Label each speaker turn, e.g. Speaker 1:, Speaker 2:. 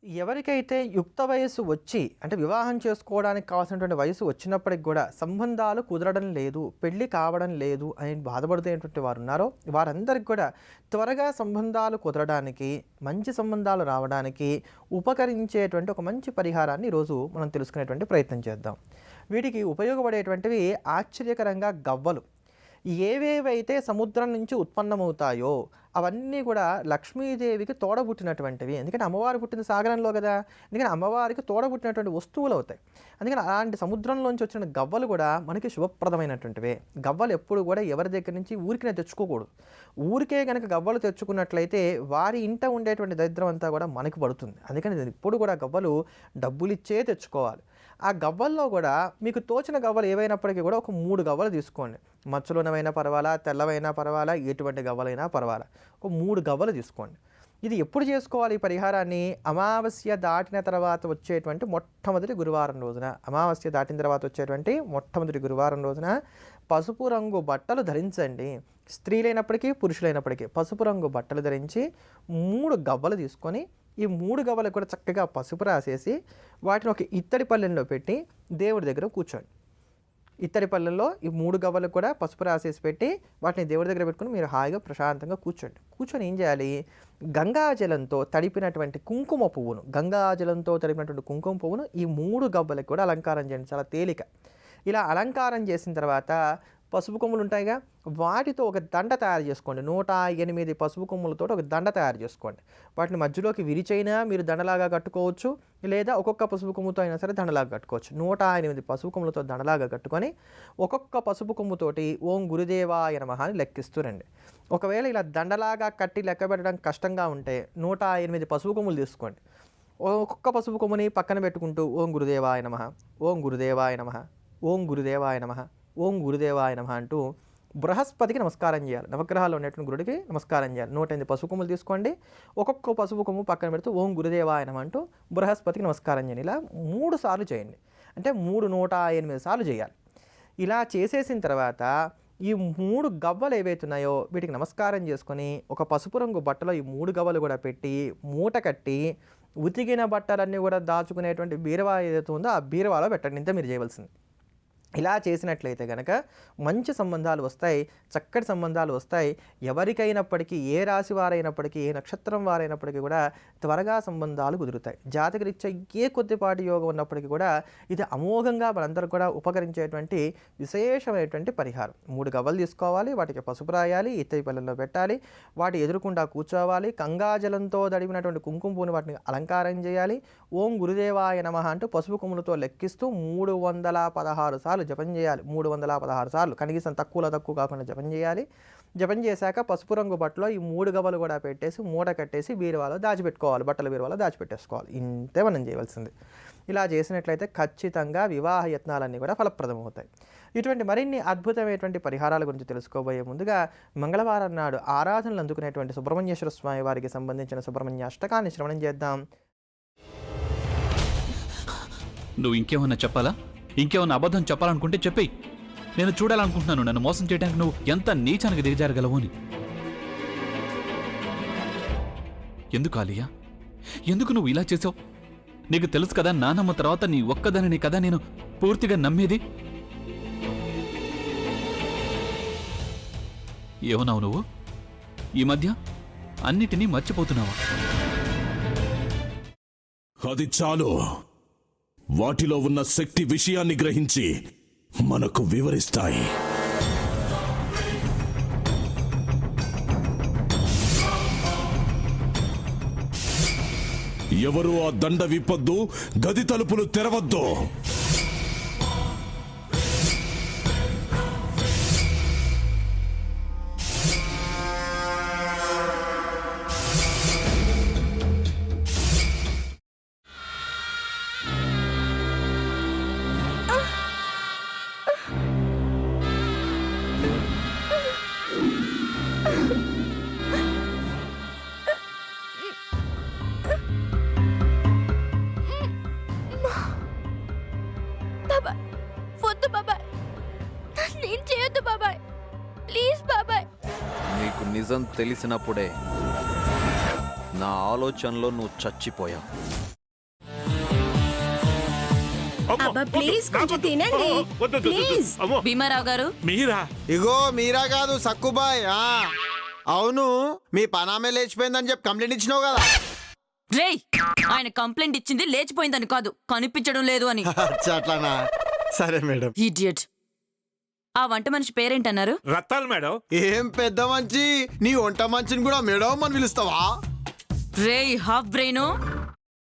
Speaker 1: ఎవరికైతే యుక్త వయస్సు వచ్చి అంటే వివాహం చేసుకోవడానికి కావాల్సినటువంటి వయసు వచ్చినప్పటికి కూడా సంబంధాలు కుదరడం లేదు, పెళ్లి కావడం లేదు అని బాధపడుతున్నటువంటి వారు ఉన్నారో వారందరికి కూడా త్వరగా సంబంధాలు కుదరడానికి, మంచి సంబంధాలు రావడానికి ఉపకరించేటువంటి ఒక మంచి పరిహారాన్ని ఈరోజు మనం తెలుసుకునేటువంటి ప్రయత్నం చేద్దాం. వీటికి ఉపయోగపడేటువంటివి ఆశ్చర్యకరంగా గవ్వలు. ఏవేవైతే సముద్రం నుంచి ఉత్పన్నమవుతాయో అవన్నీ కూడా లక్ష్మీదేవికి తోడబుట్టినటువంటివి. ఎందుకంటే అమ్మవారు పుట్టిన సాగరంలో కదా, ఎందుకని అమ్మవారికి తోడబుట్టినటువంటి వస్తువులు అవుతాయి. అందుకని అలాంటి సముద్రంలోంచి వచ్చిన గవ్వలు కూడా మనకి శుభప్రదమైనటువంటివి. గవ్వలు ఎప్పుడు కూడా ఎవరి దగ్గర నుంచి ఊరికినే తెచ్చుకోకూడదు. ఊరికే కనుక గవ్వలు తెచ్చుకున్నట్లయితే వారి ఇంట ఉండేటువంటి దరిద్రం అంతా కూడా మనకి పడుతుంది. అందుకని ఇప్పుడు కూడా గవ్వలు డబ్బులిచ్చే తెచ్చుకోవాలి. ఆ గవ్వల్లో కూడా మీకు తోచిన గవ్వలు ఏవైనప్పటికీ కూడా ఒక 3 గవ్వలు తీసుకోండి. మచ్చలున్నవైనా పర్వాలా, తెల్లవైనా పర్వాలా, ఎటువంటి గవ్వలైనా పర్వాలా, ఒక 3 గవ్వలు తీసుకోండి. ఇది ఎప్పుడు చేసుకోవాలి ఈ పరిహారాన్ని? అమావాస్య దాటిన తర్వాత వచ్చేటువంటి మొట్టమొదటి గురువారం రోజున, అమావాస్య దాటిన తర్వాత వచ్చేటువంటి మొట్టమొదటి గురువారం రోజున పసుపు రంగు బట్టలు ధరించండి. స్త్రీలైనప్పటికీ పురుషులైనప్పటికీ పసుపు రంగు బట్టలు ధరించి 3 గవ్వలు తీసుకొని ఈ 3 గవ్వలు కూడా చక్కగా పసుపు రాసేసి వాటిని ఒక ఇత్తడి పళ్ళెంలో పెట్టి దేవుడి దగ్గర కూర్చోండి. ఇత్తడి పళ్ళెంలో ఈ 3 గవ్వలు కూడా పసుపు రాసేసి పెట్టి వాటిని దేవుడి దగ్గర పెట్టుకుని మీరు హాయిగా ప్రశాంతంగా కూర్చోండి. కూర్చొని ఏం చేయాలి? గంగాజలంతో తడిపినటువంటి కుంకుమ పువ్వును, గంగాజలంతో తడిపినటువంటి కుంకుమ పువ్వును ఈ 3 గవ్వలకు కూడా అలంకారం చేయండి. చాలా తేలిక. ఇలా అలంకారం చేసిన తర్వాత పసుపు కొమ్ములు ఉంటాయిగా, వాటితో ఒక దండ తయారు చేసుకోండి. 108 పసుపు కొమ్ములతో ఒక దండ తయారు చేసుకోండి. వాటిని మధ్యలోకి విరిచైనా మీరు దండలాగా కట్టుకోవచ్చు, లేదా ఒక్కొక్క పసుపు కొమ్ముతో అయినా సరే దండలాగా కట్టుకోవచ్చు. 108 పసుపు కొమ్ములతో దండలాగా కట్టుకొని ఒక్కొక్క పసుపు కొమ్ముతోటి ఓం గురుదేవాయ నమః అని లెక్కిస్తూ రండి. ఒకవేళ ఇలా దండలాగా కట్టి లెక్క పెట్టడం కష్టంగా ఉంటే 108 పసుపు కొమ్ములు తీసుకోండి. ఒక్కొక్క పసుపు కొమ్ముని పక్కన పెట్టుకుంటూ ఓం గురుదేవాయ నమః, ఓం గురుదేవాయ నమః, ఓం గురుదేవాయ నమః, ఓం గురుదేవాయ నమః అంటూ బృహస్పతికి నమస్కారం చేయాలి. నవగ్రహాలు ఉన్నటువంటి గురుడికి నమస్కారం చేయాలి. 108 పసుపు కొమ్ములు తీసుకోండి. ఒక్కొక్క పసుపు కొమ్ము పక్కన పెడుతూ ఓం గురుదేవాయ నమః అంటూ బృహస్పతికి నమస్కారం చేయండి. ఇలా 3 సార్లు చేయండి. అంటే 108 సార్లు చేయాలి. ఇలా చేసేసిన తర్వాత ఈ 3 గవ్వలు ఏవైతున్నాయో వీటికి నమస్కారం చేసుకొని ఒక పసుపు రంగు బట్టలో ఈ 3 గవ్వలు కూడా పెట్టి మూట కట్టి ఉతికిన బట్టలన్నీ కూడా దాచుకునేటువంటి బీరువా ఏదైతే ఉందో ఆ బీరువాలో పెట్టండి. ఇంత మీరు చేయవలసింది. ఇలా చేసినట్లయితే కనుక మంచి సంబంధాలు వస్తాయి, చక్కటి సంబంధాలు వస్తాయి. ఎవరికైనప్పటికీ, ఏ రాశి వారైనప్పటికీ, ఏ నక్షత్రం వారైనప్పటికీ కూడా త్వరగా సంబంధాలు కుదురుతాయి. జాతకరీత్యా ఏ కొద్దిపాటి యోగం ఉన్నప్పటికీ కూడా ఇది అమోఘంగా మనందరూ కూడా ఉపకరించేటువంటి విశేషమైనటువంటి పరిహారం. 3 గవ్వలు తీసుకోవాలి, వాటికి పసుపు రాయాలి, ఇత్తడి పళ్ళెంలో పెట్టాలి, వాటి ఎదురుకుండా కూర్చోవాలి, గంగాజలంతో తడిపినటువంటి కుంకుమ పువ్వుని వాటిని అలంకారం చేయాలి. ఓం గురుదేవాయ నమః అంటూ పసుపు కొమ్ములతో లెక్కిస్తూ 316 సార్లు జపం చేయాలి. 316 సార్లు, కనీసం తక్కువ కాకుండా జపం చేయాలి. జపం చేశాక పసుపు రంగు బట్టలో ఈ 3 గవ్వలు కూడా పెట్టేసి మూట కట్టేసి బీరువాలో దాచిపెట్టుకోవాలి, బట్టల బీరువాలో దాచిపెట్టేసుకోవాలి. ఇంతే మనం చేయవలసింది. ఇలా చేసినట్లయితే ఖచ్చితంగా వివాహ యత్నాలన్నీ కూడా ఫలప్రదమవుతాయి. ఇటువంటి మరిన్ని అద్భుతమైనటువంటి పరిహారాల గురించి తెలుసుకోబోయే ముందుగా మంగళవారం నాడు ఆరాధనలు అందుకునేటువంటి సుబ్రహ్మణ్యేశ్వర స్వామి వారికి సంబంధించిన సుబ్రహ్మణ్య అష్టకాన్ని శ్రవణం చేద్దాం.
Speaker 2: నువ్వు ఇంకేమన్నా చెప్పాలా? ఇంకేమన్నా అబద్ధం చెప్పాలనుకుంటే చెప్పేయి. నేను చూడాలనుకుంటున్నాను నన్ను మోసం చేయడానికి నువ్వు ఎంత నీచానికి దిగజారగలవు అని. ఎందుకు ఆలియా, ఎందుకు నువ్వు ఇలా చేసావు? నీకు తెలుసు కదా నానమ్మ తర్వాత నీ ఒక్కదానిని కదా నేను పూర్తిగా నమ్మేది. ఏమన్నావు నువ్వు? ఈ మధ్య అన్నిటినీ మర్చిపోతున్నావా?
Speaker 3: అది చాలు. వాటిలో ఉన్న శక్తి విషయాన్ని గ్రహించి మనకు వివరిస్తాయి. ఎవరు ఆ దండ విప్పొద్దు, గది తలుపులు తెరవద్దు.
Speaker 4: బాబాయ్, వద్దు బాబాయ్, నేను చేయొద్దు బాబాయ్, ప్లీజ్ బాబాయ్.
Speaker 5: నీకు నిజం తెలిసినప్పుడే నా ఆలోచనలో నువ్వు చచ్చిపోయావు.
Speaker 6: అబ్బా ప్లీజ్ కొంచెం తినండి ప్లీజ్.
Speaker 7: భీమారావు గారు
Speaker 8: మీరా?
Speaker 9: ఇగో మీరా కాదు సక్కుబాయ్. అవును, మీ పనామే లేచిపోయిందని చెప్పి కంప్లైంట్ ఇచ్చినావు కదా.
Speaker 7: రేయ్, ఆయన కంప్లైంట్ ఇచ్చింది లేచిపోయిందని కాదు, కనిపించడం లేదు అని.
Speaker 9: అట్లానా? సరే మేడం.
Speaker 7: ఇడియట్. ఆ వంట మనిషి పేరేంటన్నారు?
Speaker 8: రత్తాలు మేడం.
Speaker 9: ఏం పెద్ద మంచి, నీ వంట మంచిని కూడా మేడం అని పిలుస్తావా?
Speaker 7: రేయ్ హాఫ్ బ్రెయిన్,